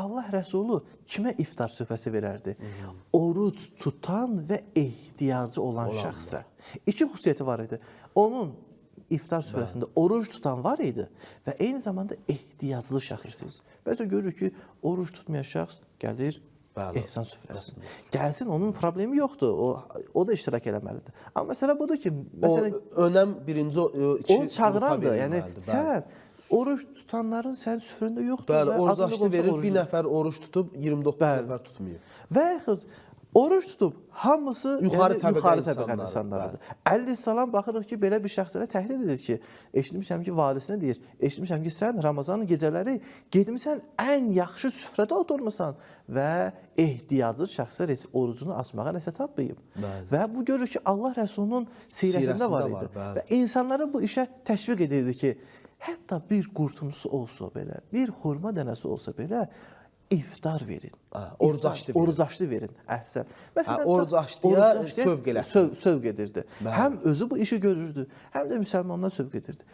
Allah Rəsulu kimə iftar süfrəsi verərdi? Oruc tutan və ehtiyacı olan şəxsə. İki xüsusiyyəti var idi. Onun iftar süfrəsində oruc tutan var idi və eyni zamanda ehtiyaclı şəxsiz. Bəzən görürük ki, oruc tutmayan şəxs gəlir ehsan süfrəsində. Gəlsin, onun problemi yoxdur. O da iştirak eləməlidir. Amma məsələ budur ki, məsələn, önəm birinci onu çağırandır. Yəni sən oruc tutanların sənin süfrəndə yoxdur. Bəli, oruc açdı verir, bir nəfər oruc tutub, 29 nəfər tutmuyor. Və yaxud oruc tutub hamısı yuxarı təbəqə insanlarıdır. Əleyhissalam baxırıq ki, belə bir şəxslərə təhdid edir ki, eşitmişəm ki, valisinə deyir, eşitmişəm ki, sən Ramazanın gecələri getmisən ən yaxşı süfrədə oturmusan və ehtiyaclı şəxslər orucunu açmağa nəsə tapmayıb. Və bu görür ki, Allah Rəsulunun sirətində var idi. Və insanları bu işə təşviq edirdi ki, hətta bir qurtumsu olsa belə, bir xurma dənəsi olsa belə, iftar verin. Oruc açdı verin. Oruc açdı verin. Əhsən. Məsələn, oruc açdıya sövq eləsin. Sövq edirdi. Həm özü bu işi görürdü, həm də müsəlmanlar sövq edirdi.